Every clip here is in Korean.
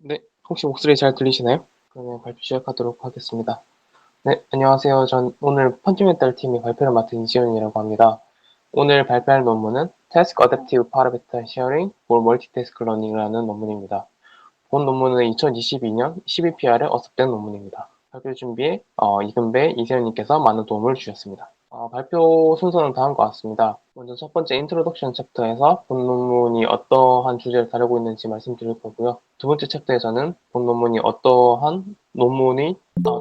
네, 혹시 목소리 잘 들리시나요? 그러면 발표 시작하도록 하겠습니다. 네, 안녕하세요. 전 오늘 펀지멘탈 팀의 발표를 맡은 이지훈이라고 합니다. 오늘 발표할 논문은 Task Adaptive Parameter Sharing for Multitask Learning이라는 논문입니다. 본 논문은 2022년 12PR에 어습된 논문입니다. 발표 준비에 이금배, 이세훈님께서 많은 도움을 주셨습니다. 발표 순서는 다음과 같습니다. 먼저 첫 번째 인트로덕션 챕터에서 본 논문이 어떠한 주제를 다루고 있는지 말씀드릴 거고요. 두 번째 챕터에서는 본 논문이 어떠한 논문이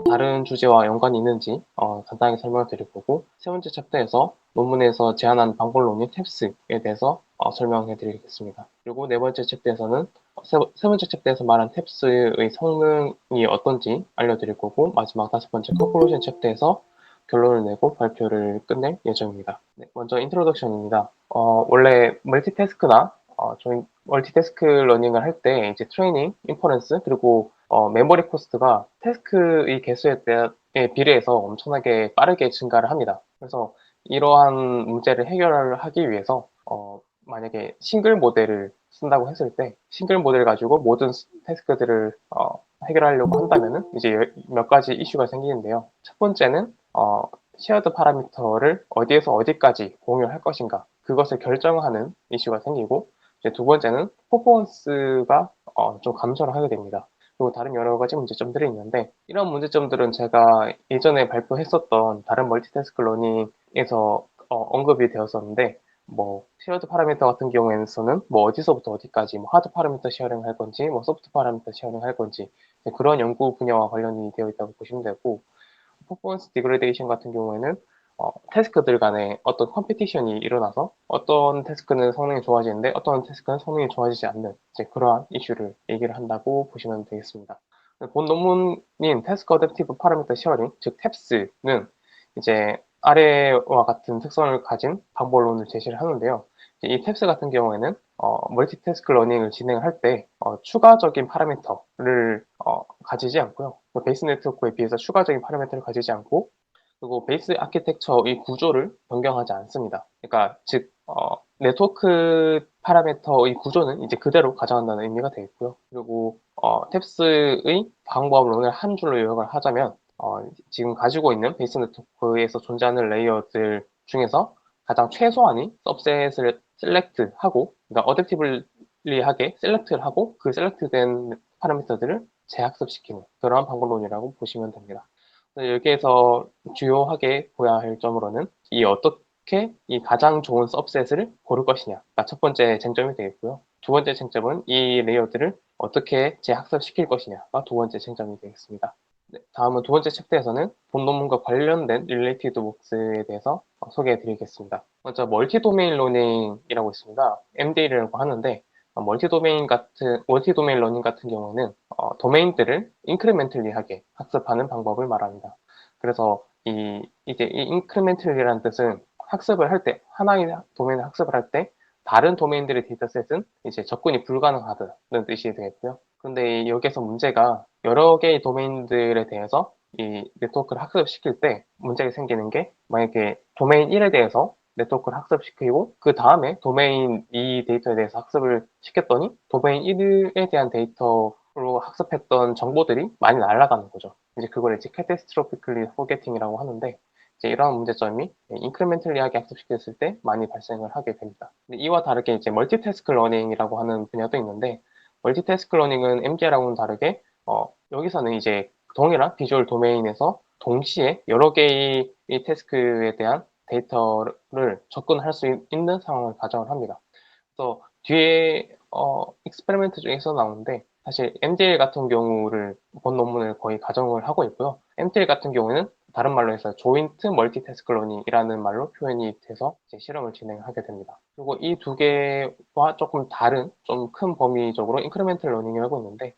다른 주제와 연관이 있는지 간단하게 설명을 드릴 거고, 세 번째 챕터에서 논문에서 제안한 방법론인 탭스에 대해서 설명해 드리겠습니다. 그리고 네 번째 챕터에서는 세 번째 챕터에서 말한 탭스의 성능이 어떤지 알려드릴 거고, 마지막 다섯 번째 컨클루전 챕터에서 결론을 내고 발표를 끝낼 예정입니다. 네, 먼저 인트로덕션입니다. 원래 멀티태스크나 저희 멀티태스크 러닝을 할 때 이제 트레이닝, 인퍼런스, 그리고 메모리 코스트가 태스크의 개수에 비례해서 엄청나게 빠르게 증가를 합니다. 그래서 이러한 문제를 해결하기 위해서 만약에 싱글 모델을 쓴다고 했을 때 싱글 모델 가지고 모든 태스크들을 해결하려고 한다면은 이제 몇 가지 이슈가 생기는데요. 첫 번째는 쉐어드 파라미터를 어디에서 어디까지 공유할 것인가, 그것을 결정하는 이슈가 생기고, 이제 두 번째는 퍼포먼스가 좀 감소를 하게 됩니다. 그리고 다른 여러 가지 문제점들이 있는데, 이런 문제점들은 제가 예전에 발표했었던 다른 멀티태스크 러닝에서 언급이 되었었는데, 뭐 쉐어드 파라미터 같은 경우에는 뭐 어디서부터 어디까지 뭐 하드 파라미터 쉐어링 할 건지 뭐 소프트 파라미터 쉐어링 할 건지 그런 연구 분야와 관련이 되어 있다고 보시면 되고, 퍼포먼스 디그레데이션 같은 경우에는 태스크들 간에 어떤 컴피티션이 일어나서 어떤 태스크는 성능이 좋아지는데 어떤 태스크는 성능이 좋아지지 않는 이제 그러한 이슈를 얘기를 한다고 보시면 되겠습니다. 본 논문인 태스크 어댑티브 파라미터 쉐어링, 즉 탭스는 이제 아래와 같은 특성을 가진 방법론을 제시를 하는데요. 이 탭스 같은 경우에는 멀티태스크 러닝을 진행할 때 추가적인 파라미터를 가지지 않고요. 베이스 네트워크에 비해서 추가적인 파라미터를 가지지 않고, 그리고 베이스 아키텍처의 구조를 변경하지 않습니다. 그러니까 즉 네트워크 파라미터의 구조는 이제 그대로 가져간다는 의미가 되겠고요. 그리고 탭스의 방법론을 한 줄로 요약을 하자면 지금 가지고 있는 베이스 네트워크에서 존재하는 레이어들 중에서 가장 최소한의 सब셋을 셀렉트하고, 그러니까 어댑티블리하게 셀렉트를 하고 그 셀렉트된 파라미터들을 재학습시키는 그러한 방법론이라고 보시면 됩니다. 여기에서 주요하게 보아야 할 점으로는 이 어떻게 이 가장 좋은 सब셋을 고를 것이냐가 첫 번째 쟁점이 되겠고요. 두 번째 쟁점은 이 레이어들을 어떻게 재학습시킬 것이냐가 두 번째 쟁점이 되겠습니다. 네, 다음은 두 번째 챕터에서는 본 논문과 관련된 릴레이티드 복스에 대해서 소개해 드리겠습니다. 먼저 멀티 도메인 러닝이라고 있습니다. MDL이라고 하는데, 멀티 도메인 러닝 같은 경우는 도메인들을 인크리멘틀리하게 학습하는 방법을 말합니다. 그래서 이제 이 인크리멘틀리라는 뜻은 학습을 할 때, 하나의 도메인을 학습을 할 때 다른 도메인들의 데이터셋은 이제 접근이 불가능하다는 뜻이 되겠고요. 그런데 여기에서 문제가 여러 개의 도메인들에 대해서 이 네트워크를 학습시킬 때 문제가 생기는 게, 만약에 도메인 1에 대해서 네트워크를 학습시키고 그 다음에 도메인 2 데이터에 대해서 학습을 시켰더니 도메인 1에 대한 데이터로 학습했던 정보들이 많이 날아가는 거죠. 이제 그걸 이제 catastropically forgetting이라고 하는데, 이제 이러한 문제점이 인크리멘틀리하게 학습시켰을 때 많이 발생을 하게 됩니다. 근데 이와 다르게 이제 멀티태스크 러닝이라고 하는 분야도 있는데, 멀티태스크 러닝은 MDL하고는 다르게 여기서는 이제 동일한 비주얼 도메인에서 동시에 여러 개의 이 태스크에 대한 데이터를 접근할 수 있는 상황을 가정을 합니다. 그래서 뒤에 익스페리멘트 중에서 나오는데, 사실 MDL 같은 경우를 본 논문을 거의 가정을 하고 있고요. MDL 같은 경우는 다른 말로 해서 조인트 멀티태스크 러닝이라는 말로 표현이 돼서 이제 실험을 진행하게 됩니다. 그리고 이 두 개와 조금 다른 좀 큰 범위적으로 인크리멘탈 러닝이라고 있는데,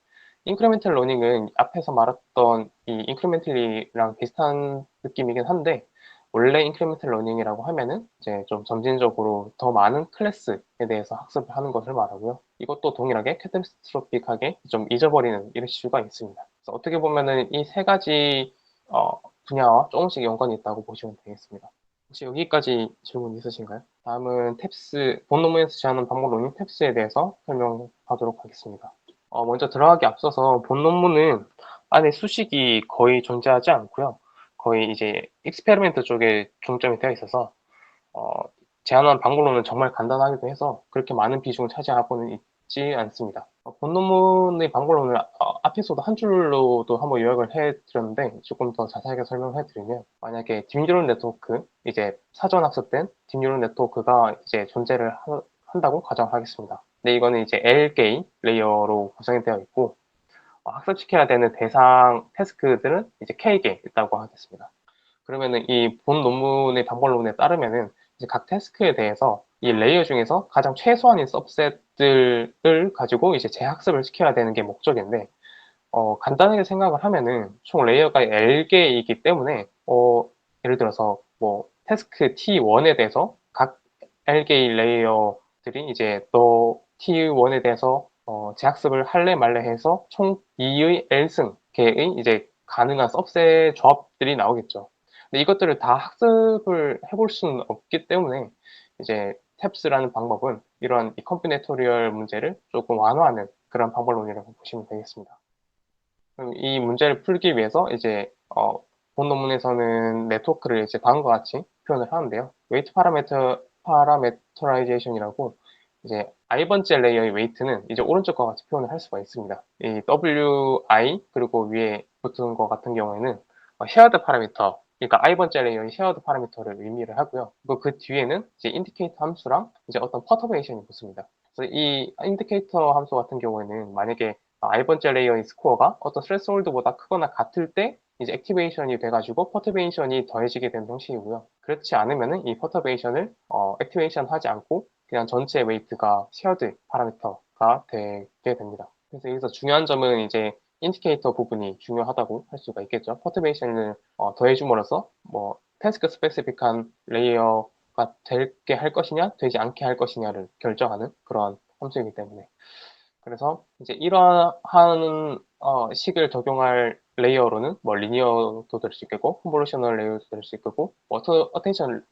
인크리멘탈 러닝은 앞에서 말했던 이 인크리멘탈리랑 비슷한 느낌이긴 한데, 원래 인크리멘탈 러닝이라고 하면은 이제 좀 점진적으로 더 많은 클래스에 대해서 학습을 하는 것을 말하고요. 이것도 동일하게 캐타스트로픽하게 좀 잊어버리는 이런 이슈가 있습니다. 그래서 어떻게 보면은 이 세 가지 분야와 조금씩 연관이 있다고 보시면 되겠습니다. 혹시 여기까지 질문 있으신가요? 다음은 탭스, 본 논문에서 제안한 방법론인 탭스에 대해서 설명하도록 하겠습니다. 먼저 들어가기 앞서서 본 논문은 안에 수식이 거의 존재하지 않고요. 거의 이제 익스페리멘트 쪽에 중점이 되어 있어서 어, 제안한 방법론은 정말 간단하기도 해서 그렇게 많은 비중을 차지하고는 있지 않습니다. 본 논문의 방법론을 앞에서도 한 줄로도 한번 요약을 해드렸는데 조금 더 자세하게 설명해드리면 만약에 딥뉴럴 네트워크, 이제 사전 학습된 딥뉴럴 네트워크가 이제 존재를 한다고 가정하겠습니다. 근데 이거는 이제 L개인 레이어로 구성이 되어 있고 학습시켜야 되는 대상 태스크들은 이제 K개 있다고 하겠습니다. 그러면은 이 본 논문의 방법론에 따르면은 이제 각 태스크에 대해서 이 레이어 중에서 가장 최소한의 서브셋들을 가지고 이제 재학습을 시켜야 되는 게 목적인데, 간단하게 생각을 하면은 총 레이어가 L개이기 때문에, 예를 들어서 뭐 태스크 T1에 대해서 각 L개의 레이어들이 이제 너 T1에 대해서 재학습을 할래 말래 해서 총 2의 L승 개의 이제 가능한 서브셋 조합들이 나오겠죠. 근데 이것들을 다 학습을 해볼 수는 없기 때문에 이제 탭스라는 방법은 이러한 이 컴비네토리얼 문제를 조금 완화하는 그런 방법론이라고 보시면 되겠습니다. 그럼 이 문제를 풀기 위해서 이제 본 논문에서는 네트워크를 이제 다음과 같이 표현을 하는데요. 웨이트 파라메터라이제이션이라고 이제 i번째 레이어의 웨이트는 이제 오른쪽과 같이 표현을 할 수가 있습니다. 이 wi 그리고 위에 붙은 것 같은 경우에는 쉐어드 파라미터, 그러니까 i번째 레이어의 쉐어드 파라미터를 의미를 하고요. 그리고 그 뒤에는 이제 인디케이터 함수랑 이제 어떤 퍼터베이션이 붙습니다. 그래서 이 인디케이터 함수 같은 경우에는 만약에 i번째 레이어의 스코어가 어떤 스레스홀드보다 크거나 같을 때 이제 액티베이션이 돼가지고 퍼터베이션이 더해지게 되는 형식이고요. 그렇지 않으면은 이 퍼터베이션을 액티베이션 하지 않고 그냥 전체 웨이트가 쉐어드 파라미터가 되게 됩니다. 그래서 여기서 중요한 점은 이제 인디케이터 부분이 중요하다고 할 수가 있겠죠. 퍼터베이션을 더해줌으로써 뭐 태스크 스페시픽한 레이어가 되게 할 것이냐 되지 않게 할 것이냐를 결정하는 그런 함수이기 때문에, 그래서 이제 이러한 식을 적용할 레이어로는 뭐 리니어도 될 수 있겠고 컨볼루셔널 레이어도 될 수 있겠고 어텐션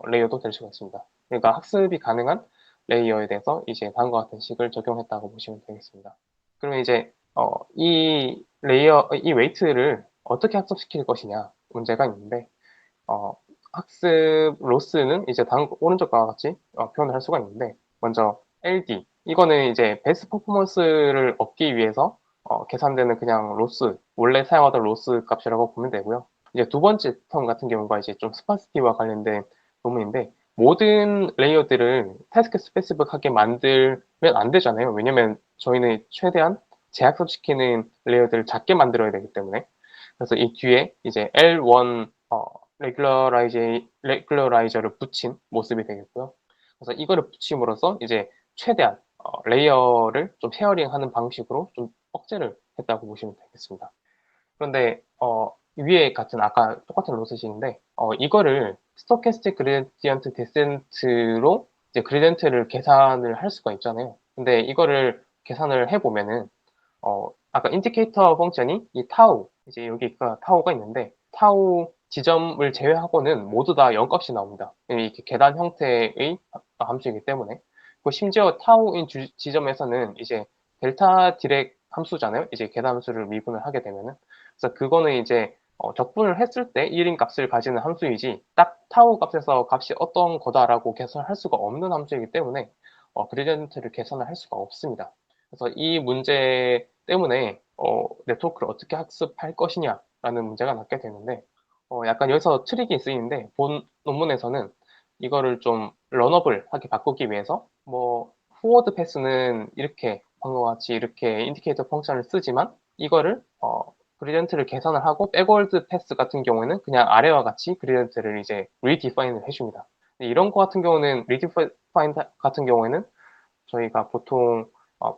레이어도 될 수가 있습니다. 그러니까 학습이 가능한 레이어에 대해서 이제 다음과 같은 식을 적용했다고 보시면 되겠습니다. 그러면 이제 이 레이어 이 웨이트를 어떻게 학습시킬 것이냐 문제가 있는데, 어, 학습 로스는 이제 다음 오른쪽과 같이 표현을 할 수가 있는데, 먼저 LD 이거는 이제 베스트 퍼포먼스를 얻기 위해서 계산되는 그냥 로스, 원래 사용하던 로스 값이라고 보면 되고요. 이제 두 번째 텀 같은 경우가 이제 좀 스파시티와 관련된 논문인데, 모든 레이어들을 태스크 스페시픽하게 만들면 안 되잖아요. 왜냐면 저희는 최대한 재학습시키는 레이어들을 작게 만들어야 되기 때문에. 그래서 이 뒤에 이제 L1 레귤러라이저를 붙인 모습이 되겠고요. 그래서 이거를 붙임으로써 이제 최대한 레이어를 좀 쉐어링하는 방식으로 좀 억제를 했다고 보시면 되겠습니다. 그런데 위에 같은 아까 똑같은 로스식인데 이거를 스토캐스틱 그레디언트 데센트로 이제 그레디언트를 계산을 할 수가 있잖아요. 근데 이거를 계산을 해보면은 아까 인디케이터 펑션이 이 타우, 이제 여기가 타우가 있는데 타우 지점을 제외하고는 모두 다 0값이 나옵니다. 이렇게 계단 형태의 함수이기 때문에. 그리고 심지어 타우인 지점에서는 이제 델타 디렉 함수잖아요. 이제 계단 함수를 미분을 하게 되면은. 그래서 그거는 이제 적분을 했을 때 1인 값을 가지는 함수이지 딱 타우 값에서 값이 어떤 거다라고 계산할 수가 없는 함수이기 때문에 그레디언트를 계산을 할 수가 없습니다. 그래서 이 문제 때문에 네트워크를 어떻게 학습할 것이냐라는 문제가 낳게 되는데, 약간 여기서 트릭이 쓰이는데 본 논문에서는 이거를 좀 러너블하게 바꾸기 위해서 뭐 포워드 패스는 이렇게 방금과 같이 이렇게 인디케이터 펑션을 쓰지만 이거를 그리디언트를 계산을 하고 백월드 패스 같은 경우에는 그냥 아래와 같이 그리디언트를 이제 리디파인을 해줍니다. 이런 거 같은 경우는 리디파인 같은 경우에는 저희가 보통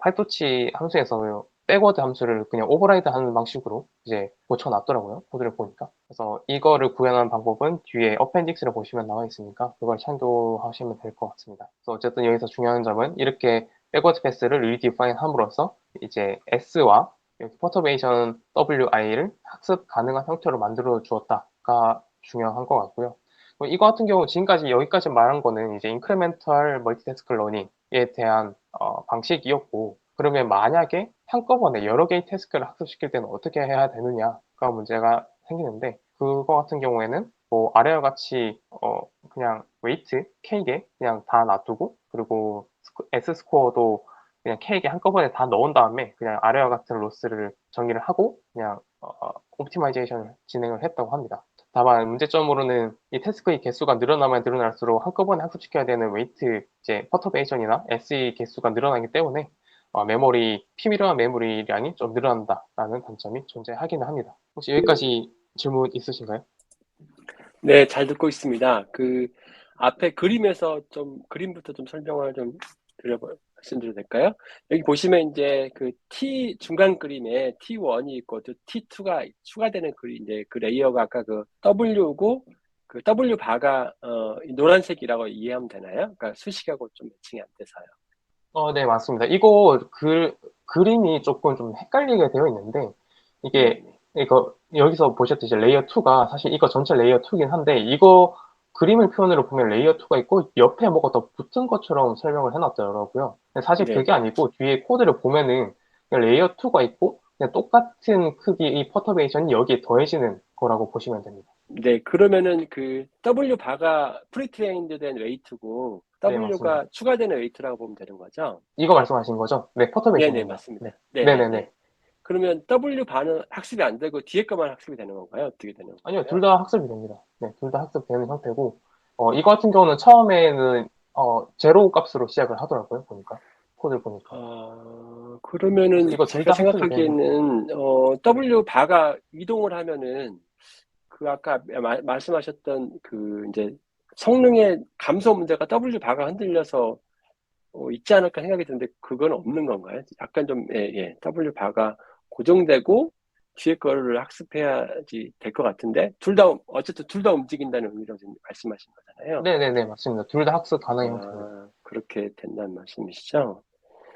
팔토치 함수에서 백워드 함수를 그냥 오버라이드 하는 방식으로 이제 고쳐놨더라고요. 코드를 보니까. 그래서 이거를 구현하는 방법은 뒤에 어펜딕스를 보시면 나와 있으니까 그걸 참고하시면 될 것 같습니다. 그래서 어쨌든 여기서 중요한 점은 이렇게 백워드 패스를 리디파인 함으로써 이제 S와 퍼터베이션 WI를 학습 가능한 형태로 만들어 주었다가 중요한 것 같고요. 이거 같은 경우 지금까지 여기까지 말한 거는 이제 인크리멘탈 멀티태스크 러닝에 대한 방식이었고, 그러면 만약에 한꺼번에 여러 개의 태스크를 학습시킬 때는 어떻게 해야 되느냐가 문제가 생기는데, 그거 같은 경우에는 뭐 아래와 같이 그냥 웨이트 K개 그냥 다 놔두고, 그리고 S 스코어도 그냥 K개 한꺼번에 다 넣은 다음에 그냥 아래와 같은 로스를 정의를 하고 그냥 옵티마이제이션을 진행을 했다고 합니다. 다만 문제점으로는 이 태스크의 개수가 늘어나면 늘어날수록 한꺼번에 학습시켜야 되는 웨이트, 이제 퍼터베이션이나 SE 개수가 늘어나기 때문에 피밀한 메모리량이 좀 늘어난다라는 단점이 존재하기는 합니다. 혹시 여기까지 질문 있으신가요? 네, 잘 듣고 있습니다. 그 앞에 그림부터 좀 설명을 좀 말씀드려도 될까요? 여기 보시면 이제 그 T 중간 그림에 T1이 있고 또 T2가 추가되는 그림, 이제 그 레이어가 아까 그 W고 그 W 바가 노란색이라고 이해하면 되나요? 그러니까 수식하고 좀 매칭이 안 돼서요. 네, 맞습니다. 이거 그림이 조금 좀 헷갈리게 되어 있는데, 이게, 네네. 이거, 여기서 보셨듯이 레이어 2가 사실 이거 전체 레이어 2긴 한데, 이거 그림을 표현으로 보면 레이어 2가 있고, 옆에 뭐가 더 붙은 것처럼 설명을 해놨더라고요. 근데 사실 그게 네네. 아니고, 뒤에 코드를 보면은, 그냥 레이어 2가 있고, 그냥 똑같은 크기의 퍼터베이션이 여기에 더해지는 거라고 보시면 됩니다. 네, 그러면은 그 W 바가 프리트레인드 된 웨이트고 네, 맞습니다. W가 추가되는 웨이트라고 보면 되는 거죠? 이거 말씀하신 거죠? 네, 네네, 퍼터베이션입니다. 네. 맞습니다. 네네네. 네네네. 그러면 W 바는 학습이 안 되고 뒤에 것만 학습이 되는 건가요? 어떻게 되는 아니요, 둘 건가요? 다 학습이 됩니다. 네, 둘 다 학습되는 형태고, 이거 같은 경우는 처음에는, 제로 값으로 시작을 하더라고요, 보니까. 코드를 보니까. 그래서 그러면은 이거 둘 제가 다 학습이 되는, 생각하기에는 네. W 바가 이동을 하면은 그 아까 말씀하셨던 그 이제 성능의 감소 문제가 W 바가 흔들려서 있지 않을까 생각이 드는데 그건 없는 건가요? 약간 좀 W 바가 고정되고 뒤에 거를 학습해야지 될 것 같은데 어쨌든 둘 다 움직인다는 의미로 지금 말씀하신 거잖아요. 네네네, 맞습니다. 둘 다 학습 가능 형태입니다. 아, 그렇게 된다는 말씀이시죠?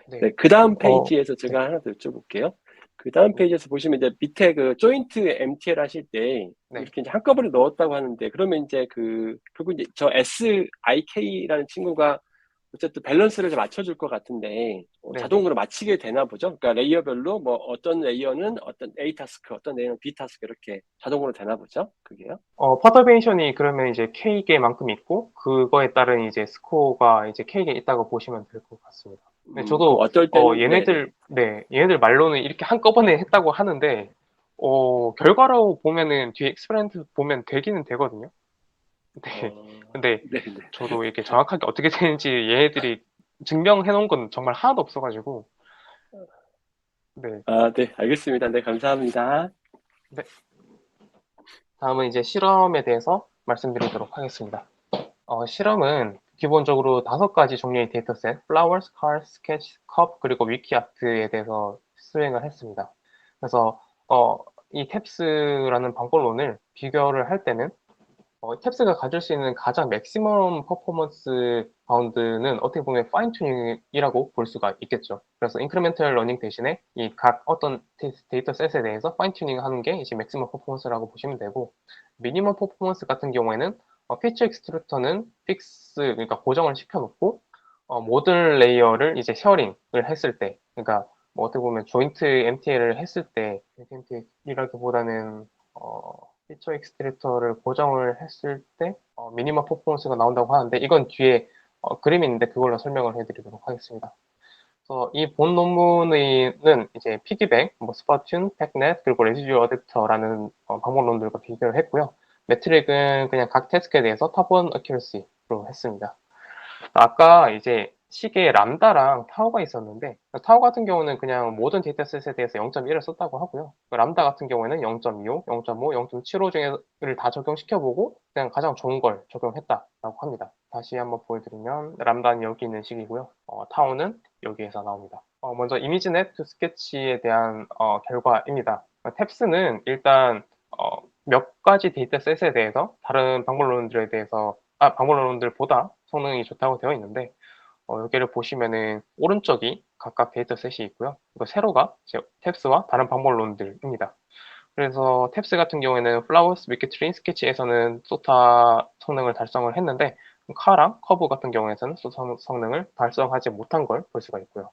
네. 네, 그 다음 어, 페이지에서 네. 제가 하나 더 여쭤볼게요. 그 다음 네. 페이지에서 보시면 이제 밑에 그 조인트 MTL 하실 때 네. 이렇게 이제 한꺼번에 넣었다고 하는데 그러면 이제 결국 이제 저 SIK라는 친구가 어쨌든 밸런스를 좀 맞춰줄 것 같은데 네네. 자동으로 맞추게 되나 보죠. 그러니까 레이어별로 뭐 어떤 레이어는 어떤 A 타스크, 어떤 레이어는 B 타스크 이렇게 자동으로 되나 보죠. 그게요. 퍼터베이션이 그러면 이제 K개만큼 있고, 그거에 따른 이제 스코어가 이제 K개 있다고 보시면 될 것 같습니다. 네, 그럼 저도, 어떨 때는 네네. 얘네들 말로는 이렇게 한꺼번에 했다고 하는데, 결과로 보면은 뒤에 익스페리먼트 보면 되기는 되거든요. 네. 근데 네네. 저도 이렇게 정확하게 어떻게 되는지 얘네들이 증명해 놓은 건 정말 하나도 없어가지고, 네. 아, 네, 알겠습니다. 네, 감사합니다. 네. 다음은 이제 실험에 대해서 말씀드리도록 하겠습니다. 실험은 기본적으로 5가지 종류의 데이터셋, flowers, cars, sketch, cup, 그리고 위키아트에 대해서 수행을 했습니다. 그래서 이 탭스라는 방법론을 비교를 할 때는 탭스가 가질 수 있는 가장 맥시멈 퍼포먼스 바운드는 어떻게 보면 파인 튜닝이라고 볼 수가 있겠죠. 그래서 인크리멘털 러닝 대신에 이 각 어떤 데이터 셋에 대해서 파인 튜닝 하는 게 이제 맥시멈 퍼포먼스라고 보시면 되고, 미니멈 퍼포먼스 같은 경우에는 피처 익스트루터는 픽스, 그러니까 고정을 시켜놓고 모든 레이어를 이제 쉐어링을 했을 때, 그러니까 뭐 어떻게 보면 조인트 MTL을 했을 때, MTL이라기보다는 피처 익스트루터를 고정을 했을 때 미니멈 퍼포먼스가 나온다고 하는데, 이건 뒤에 그림이 있는데 그걸로 설명을 해드리도록 하겠습니다. 그래서 이 본 논문은 이제 피기백, 뭐 스파튠, 팩넷, 그리고 레지듀어 어댑터라는 방법론들과 비교를 했고요. 매트릭은 그냥 각 태스크에 대해서 탑1 어큐러시로 했습니다. 아까 이제 시계에 람다랑 타오가 있었는데, 타오 같은 경우는 그냥 모든 데이터셋에 대해서 0.1을 썼다고 하고요. 람다 같은 경우에는 0.25, 0.5, 0.75 중에를 다 적용시켜보고 그냥 가장 좋은 걸 적용했다라고 합니다. 다시 한번 보여드리면 람다는 여기 있는 식이고요. 타오는 여기에서 나옵니다. 먼저 이미지넷 투 스케치에 대한 결과입니다. 탭스는 일단 몇 가지 데이터셋에 대해서 다른 방법론들보다 성능이 좋다고 되어 있는데, 여기를 보시면은 오른쪽이 각각 데이터셋이 있고요. 그리고 세로가 이제 탭스와 다른 방법론들입니다. 그래서 탭스 같은 경우에는 플라워스, 위키트리, 스케치에서는 소타 성능을 달성을 했는데, 카랑 커브 같은 경우에서는 소타 성능을 달성하지 못한 걸 볼 수가 있고요.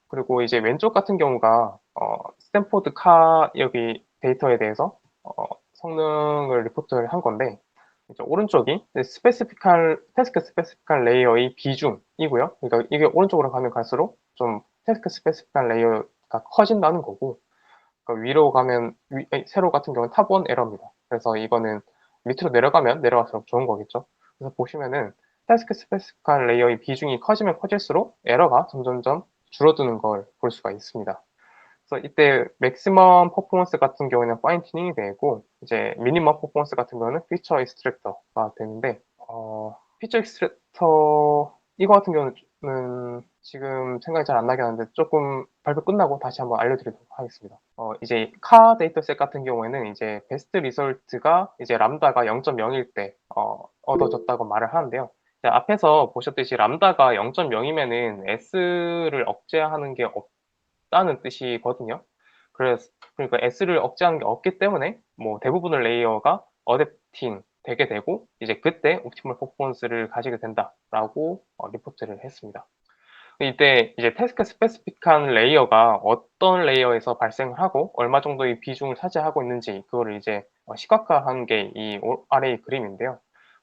그리고 이제 왼쪽 같은 경우가 스탠포드 카 여기 데이터에 대해서 성능을 리포트를 한 건데 이제 오른쪽이 태스크 스페시픽한 레이어의 비중이고요. 그러니까 이게 오른쪽으로 가면 갈수록 좀 태스크 스페시픽한 레이어가 커진다는 거고 그러니까 위로 가면 세로 같은 경우는 탑1 에러입니다. 그래서 이거는 밑으로 내려가면 내려갈수록 좋은 거겠죠. 그래서 보시면은 태스크 스페시픽한 레이어의 비중이 커지면 커질수록 에러가 점점점 줄어드는 걸 볼 수가 있습니다. 그래서 이때 맥시멈 퍼포먼스 같은 경우에는 파인 튜닝이 되고 이제 미니멈 퍼포먼스 같은 경우는 피처 익스트랙터가 되는데 피처 익스트랙터 이거 같은 경우는 지금 생각이 잘 안 나긴 하는데 조금 발표 끝나고 다시 한번 알려드리도록 하겠습니다. 이제 카 데이터셋 같은 경우에는 이제 베스트 리설트가 이제 람다가 0.0일 때 얻어졌다고 말을 하는데요. 앞에서 보셨듯이 람다가 0.0이면은 S를 억제하는 게 없다는 뜻이거든요. 그러니까 S를 억제하는 게 없기 때문에 뭐 대부분의 레이어가 어댑팅 되게 되고 이제 그때 옵티멀 퍼포먼스를 가지게 된다라고 리포트를 했습니다. 이때 이제 태스크 스페시픽한 레이어가 어떤 레이어에서 발생을 하고 얼마 정도의 비중을 차지하고 있는지 그거를 이제 시각화한 게 이 아래의 그림인데요.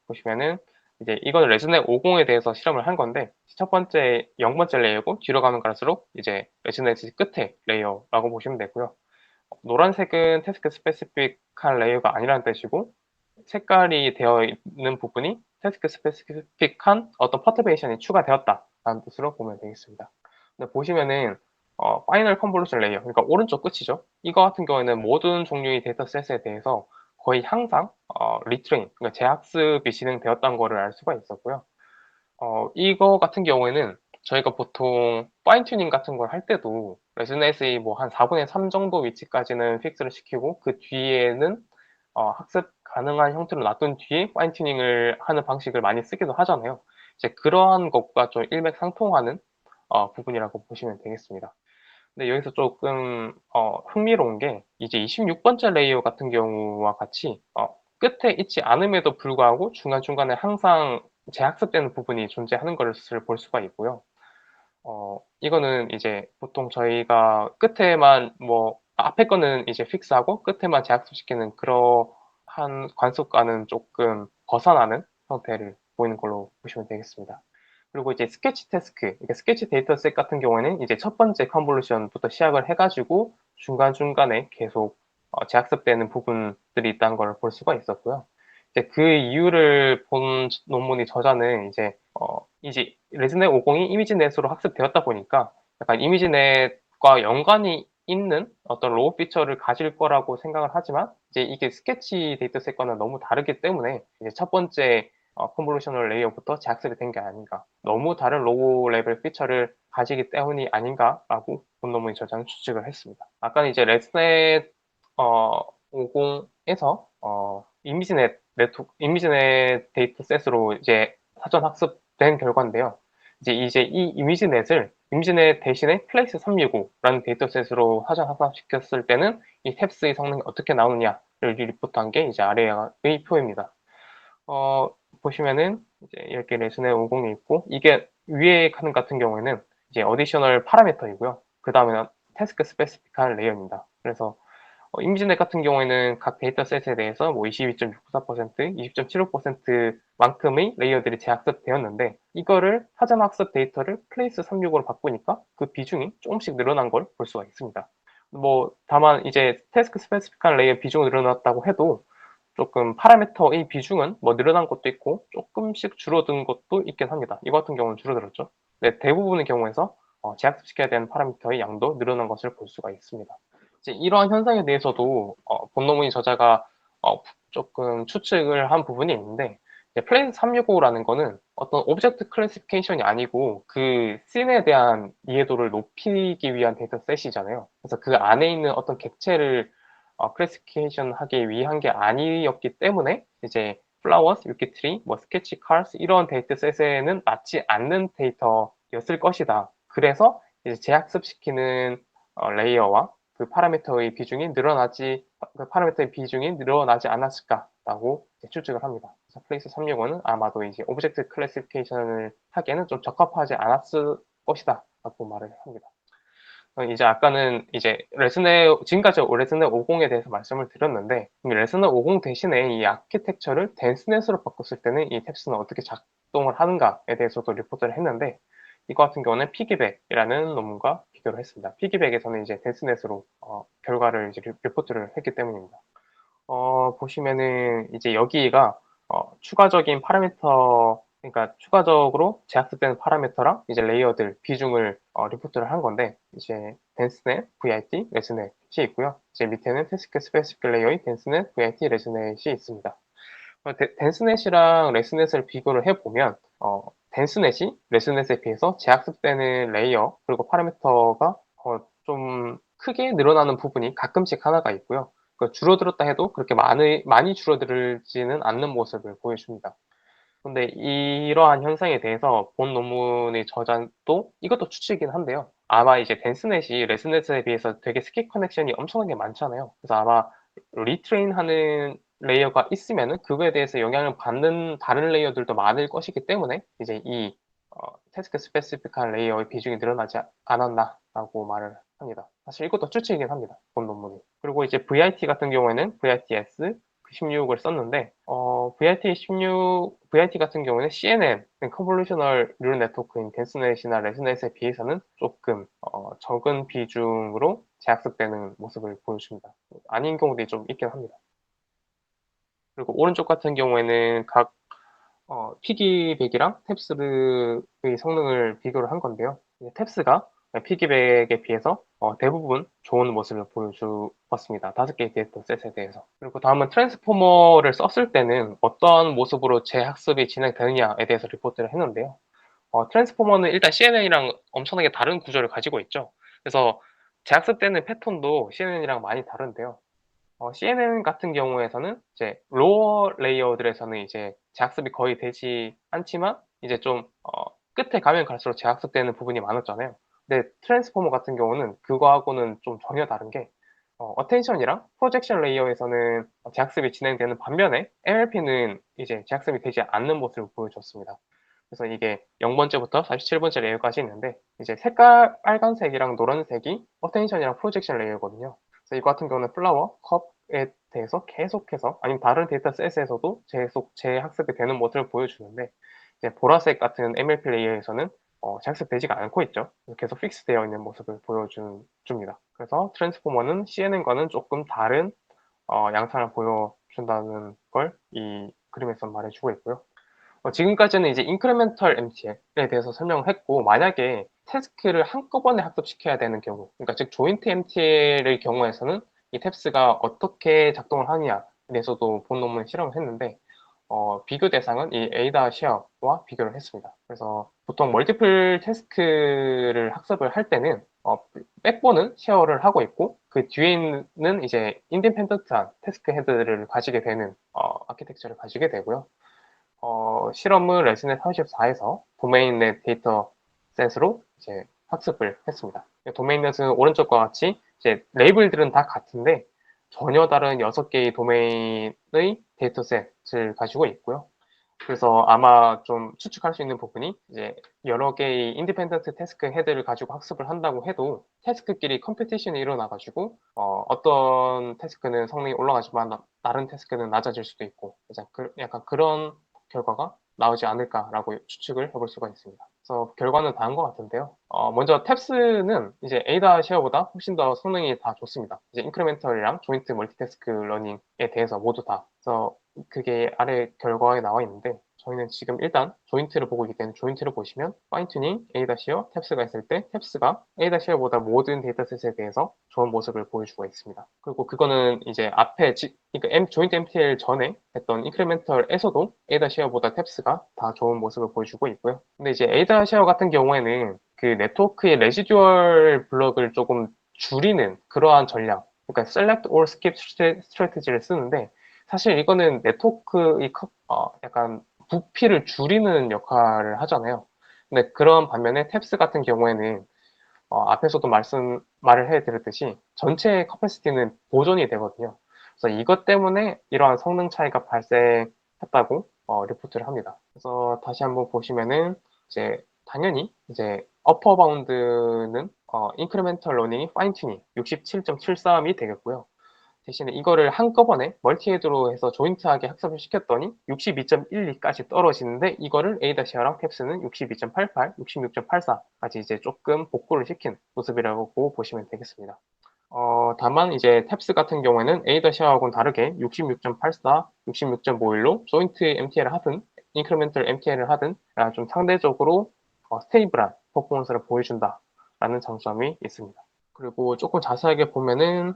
보시면은 이제 이거는 레즈넷 50에 대해서 실험을 한 건데 첫 번째 0번째 레이어고 뒤로 가면 갈수록 이제 레즈넷 끝에 레이어라고 보시면 되고요. 노란색은 태스크 스페시픽한 레이어가 아니라는 뜻이고 색깔이 되어 있는 부분이 태스크 스페시픽한 어떤 퍼터베이션이 추가되었다라는 뜻으로 보면 되겠습니다. 근데 보시면은 파이널 컨볼루션 레이어, 그러니까 오른쪽 끝이죠. 이거 같은 경우에는 모든 종류의 데이터셋에 대해서 거의 항상 리트레인, 그러니까 재학습이 진행되었다는 것을 알 수가 있었고요. 이거 같은 경우에는 저희가 보통 파인 튜닝 같은 걸 할 때도 레즈넷의 뭐 한 4분의 3 정도 위치까지는 픽스를 시키고 그 뒤에는 학습 가능한 형태로 놔둔 뒤에 파인 튜닝을 하는 방식을 많이 쓰기도 하잖아요. 이제 그러한 것과 좀 일맥상통하는 부분이라고 보시면 되겠습니다. 근데 여기서 조금 흥미로운 게 이제 26번째 레이어 같은 경우와 같이 끝에 있지 않음에도 불구하고 중간중간에 항상 재학습되는 부분이 존재하는 것을 볼 수가 있고요. 이거는 이제 보통 저희가 끝에만 뭐 앞에 거는 이제 픽스하고 끝에만 재학습시키는 그러한 관습과는 조금 벗어나는 형태를 보이는 걸로 보시면 되겠습니다. 그리고 이제 스케치 태스크, 이게 스케치 데이터셋 같은 경우에는 이제 첫 번째 컨볼루션부터 시작을 해가지고 중간중간에 계속 재학습되는 부분들이 있다는 걸 볼 수가 있었고요. 이제 그 이유를 본 논문의 저자는 이제 레즈넷 50이 이미지넷으로 학습되었다 보니까 약간 이미지넷과 연관이 있는 어떤 로우 피처를 가질 거라고 생각을 하지만 이제 이게 스케치 데이터셋과는 너무 다르기 때문에 이제 첫 번째 컨볼루셔널 레이어부터 재학습이 된 게 아닌가. 너무 다른 로우 레벨 피처를 가지기 때문이 아닌가라고 본논문의 저자는 추측을 했습니다. 아까 이제 레즈넷 50에서 이미지넷 데이터셋으로 이제 사전 학습된 결과인데요. 이제 이 이미지넷 대신에 플레이스 365라는 데이터셋으로 사전 학습시켰을 때는 이 탭스의 성능이 어떻게 나오느냐를 리포트한 게 이제 아래의 표입니다. 보시면은 이제 이렇게 레슨의 50이 있고 이게 위에 하는 같은 경우에는 이제 어디셔널 파라미터이고요. 그 다음에는 태스크 스페시픽한 레이어입니다. 그래서 이미지넷 같은 경우에는 각 데이터셋에 대해서 뭐 22.64%, 20.75%만큼의 레이어들이 재학습되었는데 이거를 사전 학습 데이터를 플레이스 365로 바꾸니까 그 비중이 조금씩 늘어난 걸 볼 수가 있습니다. 뭐 다만 이제 태스크 스페시픽한 레이어 비중이 늘어났다고 해도 조금 파라미터의 비중은 뭐 늘어난 것도 있고 조금씩 줄어든 것도 있긴 합니다. 이거 같은 경우는 줄어들었죠. 네, 대부분의 경우에서 재학습시켜야 되는 파라미터의 양도 늘어난 것을 볼 수가 있습니다. 이제 이러한 현상에 대해서도 본논문의 저자가 조금 추측을 한 부분이 있는데 플레인 365라는 거는 어떤 오브젝트 클래시피케이션이 아니고 그 씬에 대한 이해도를 높이기 위한 데이터셋이잖아요. 그래서 그 안에 있는 어떤 객체를 클래시피케이션 하기 위한 게 아니었기 때문에 이제 플라워스, 유키트리, 뭐 스케치 카스 이런 데이터셋에는 맞지 않는 데이터였을 것이다. 그래서 이제 재학습시키는 레이어와 그 파라미터의 비중이 늘어나지 않았을까라고 추측을 합니다. 그래서 플레이스 365는 아마도 이제 오브젝트 클래시피케이션을 하기에는 좀 적합하지 않았을 것이다 라고 말을 합니다. 이제 아까는 이제 지금까지 레스넷 50에 대해서 말씀을 드렸는데, 이 레스넷 50 대신에 이 아키텍처를 댄스넷으로 바꿨을 때는 이 탭스는 어떻게 작동을 하는가에 대해서도 리포트를 했는데, 이거 같은 경우는 피기백이라는 논문과 비교를 했습니다. 피기백에서는 이제 댄스넷으로 결과를 이제 리포트를 했기 때문입니다. 보시면은 이제 여기가 추가적인 파라미터, 그러니까 추가적으로 재학습되는 파라미터랑 이제 레이어들 비중을 리포트를 한 건데, 이제 댄스넷, VIT, 레스넷이 있고요. 이제 밑에는 태스크 스페시픽 레이어의 댄스넷, VIT, 레스넷이 있습니다. 댄스넷이랑 레스넷을 비교를 해보면 댄스넷이 레스넷에 비해서 재학습되는 레이어 그리고 파라미터가 좀 크게 늘어나는 부분이 가끔씩 하나가 있고요. 줄어들었다 해도 그렇게 많이 줄어들지는 않는 모습을 보여줍니다. 근데 이러한 현상에 대해서 본 논문의 저자도 이것도 추측이긴 한데요. 아마 이제 댄스넷이 레스넷에 비해서 되게 스킵 커넥션이 엄청나게 많잖아요. 그래서 아마 리트레인 하는 레이어가 있으면은 그거에 대해서 영향을 받는 다른 레이어들도 많을 것이기 때문에 이제 이 태스크 스페시픽한 레이어의 비중이 늘어나지 않았나라고 말을 합니다. 사실 이것도 추측이긴 합니다. 본 논문이. 그리고 이제 VIT 같은 경우에는 VITS 16을 썼는데 VIT 같은 경우는 CNN, 컨볼루셔널 뉴럴 네트워크인 댄스넷이나 레스넷에 비해서는 조금 적은 비중으로 재학습되는 모습을 보여줍니다. 아닌 경우도 좀 있긴 합니다. 그리고 오른쪽 같은 경우에는 각 피기백이랑 탭스의 성능을 비교를 한 건데요. 탭스가 피기백에 비해서 대부분 좋은 모습을 보여주었습니다. 5개의 데이터 셋에 대해서. 그리고 다음은 트랜스포머를 썼을 때는 어떤 모습으로 재학습이 진행되느냐에 대해서 리포트를 했는데요. 트랜스포머는 일단 CNN이랑 엄청나게 다른 구조를 가지고 있죠. 그래서 재학습 때는 패턴도 CNN이랑 많이 다른데요. CNN 같은 경우에서는 이제 로어 레이어들에서는 이제 재학습이 거의 되지 않지만 이제 좀 끝에 가면 갈수록 재학습되는 부분이 많았잖아요. 근데 트랜스포머 같은 경우는 그거하고는 좀 전혀 다른 게 어텐션이랑 프로젝션 레이어에서는 재학습이 진행되는 반면에 MLP는 이제 재학습이 되지 않는 모습을 보여줬습니다. 그래서 이게 0번째부터 47번째 레이어까지 있는데 이제 색깔 빨간색이랑 노란색이 어텐션이랑 프로젝션 레이어거든요. 그래서 이거 같은 경우는 플라워, 컵에 대해서 계속해서 아니면 다른 데이터셋에서도 계속 재학습이 되는 모습을 보여주는데 이제 보라색 같은 MLP 레이어에서는 재학습되지가 않고 있죠. 계속 픽스되어 있는 모습을 보여줍니다. 그래서 트랜스포머는 CNN과는 조금 다른 양상을 보여준다는 걸 이 그림에서 말해주고 있고요. 지금까지는 이제 인크리멘털 MTL에 대해서 설명을 했고, 만약에 태스크를 한꺼번에 학습시켜야 되는 경우, 그러니까 즉 조인트 MTL의 경우에서는 이 탭스가 어떻게 작동을 하느냐에 대해서도 본 논문을 실험을 했는데, 비교 대상은 이 에이다 쉐어와 비교를 했습니다. 그래서 보통 멀티플 태스크를 학습을 할 때는 백본은 쉐어를 하고 있고 그 뒤에는 이제 인디펜던트한 태스크 헤드를 가지게 되는 아키텍처를 가지게 되고요. 실험을 레슨넷 34에서 도메인넷 데이터 셋으로 이제 학습을 했습니다. 도메인넷은 오른쪽과 같이 이제 레이블들은 다 같은데 전혀 다른 6개의 도메인의 데이터셋을 가지고 있고요. 그래서 아마 좀 추측할 수 있는 부분이 이제 여러 개의 인디펜던트 태스크 헤드를 가지고 학습을 한다고 해도 태스크끼리 컴피티션이 일어나가지고 어떤 태스크는 성능이 올라가지만 다른 태스크는 낮아질 수도 있고 약간 그런 결과가 나오지 않을까라고 추측을 해볼 수가 있습니다. 그래서 결과는 다른 것 같은데요. 먼저 탭스는 이제 에이다 쉐어보다 훨씬 더 성능이 다 좋습니다. 이제 인크리멘털이랑 조인트 멀티태스크 러닝에 대해서 모두 다. 그래서 그게 아래 결과에 나와 있는데 저희는 지금 일단 조인트를 보고 있기 때문에 조인트를 보시면 파인튜닝 A-시어 탭스가 있을 때 탭스가 A-시어보다 모든 데이터셋에 대해서 좋은 모습을 보여주고 있습니다. 그리고 그거는 이제 앞에 그러니까 조인트 MTL 전에 했던 인크리멘털에서도 A-시어보다 탭스가 다 좋은 모습을 보여주고 있고요. 근데 이제 A-시어 같은 경우에는 그 네트워크의 레지듀얼 블럭을 조금 줄이는 그러한 전략, 그러니까 select or skip 스트래티지를 쓰는데 사실 이거는 네트워크의 약간 부피를 줄이는 역할을 하잖아요. 근데 그런 반면에 탭스 같은 경우에는 앞에서도 말을 해드렸듯이 전체 커패시티는 보존이 되거든요. 그래서 이것 때문에 이러한 성능 차이가 발생했다고 리포트를 합니다. 그래서 다시 한번 보시면은 이제 당연히 이제 어퍼 바운드는 인크리멘털 러닝이 파인 튜닝 67.73이 되겠고요. 대신에 이거를 한꺼번에 멀티헤드로 해서 조인트하게 학습을 시켰더니 62.12까지 떨어지는데 이거를 A-R랑 탭스는 62.88, 66.84까지 이제 조금 복구를 시킨 모습이라고 보시면 되겠습니다. 다만 이제 탭스 같은 경우에는 A-R하고는 다르게 66.84, 66.51로 조인트 MTL을 하든 인크리멘털 MTL을 하든 좀 상대적으로 스테이블한 퍼포먼스를 보여준다라는 장점이 있습니다. 그리고 조금 자세하게 보면은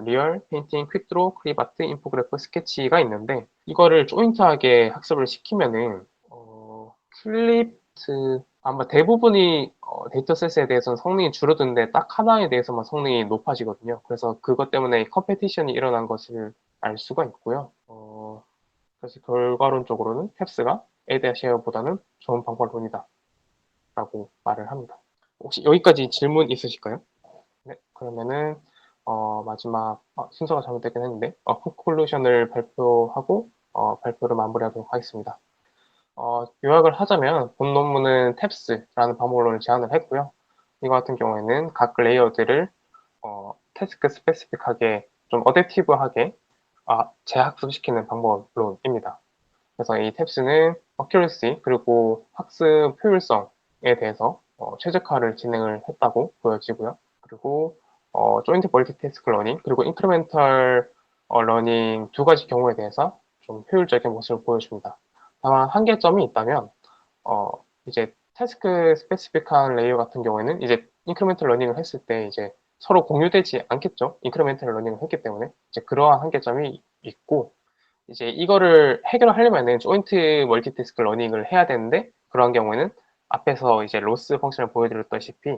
리얼, 페인팅, 퀵드로, 크리바트, 인포그래프, 스케치가 있는데 이거를 조인트하게 학습을 시키면은 클립트 아마 대부분이 데이터셋에 대해서는 성능이 줄어드는데 딱 하나에 대해서만 성능이 높아지거든요. 그래서 그것 때문에 컴페티션이 일어난 것을 알 수가 있고요. 그래서 결과론적으로는 탭스가 에드야 쉐어보다는 좋은 방법론이다 라고 말을 합니다. 혹시 여기까지 질문 있으실까요? 네, 그러면은 마지막 순서가 잘못되긴 했는데 콘클루션을 발표하고 발표를 마무리하도록 하겠습니다. 요약을 하자면 본 논문은 탭스라는 방법론을 제안을 했고요. 이거 같은 경우에는 각 레이어들을 태스크 스페시픽하게 좀 어댑티브하게 재학습시키는 방법론입니다. 그래서 이 탭스는 어큐러시 그리고 학습 효율성에 대해서 최적화를 진행을 했다고 보여지고요. 그리고 조인트 멀티태스크 러닝 그리고 인크리멘털 러닝 두 가지 경우에 대해서 좀 효율적인 모습을 보여줍니다. 다만 한계점이 있다면 이제 태스크 스페시픽한 레이어 같은 경우에는 이제 인크리멘털 러닝을 했을 때 이제 서로 공유되지 않겠죠. 인크리멘털 러닝을 했기 때문에 이제 그러한 한계점이 있고 이제 이거를 해결하려면은 조인트 멀티태스크 러닝을 해야 되는데 그런 경우에는 앞에서 이제 로스 펑션을 보여드렸다시피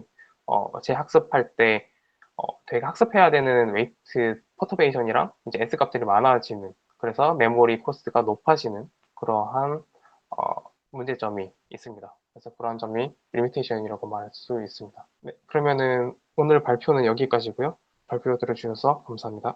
재학습할 때 되게 학습해야 되는 웨이트 퍼터베이션이랑 이제 S 값들이 많아지는 그래서 메모리 코스트가 높아지는 그러한 문제점이 있습니다. 그래서 그러한 점이 리미테이션이라고 말할 수 있습니다. 네, 그러면은 오늘 발표는 여기까지고요. 발표 들어주셔서 감사합니다.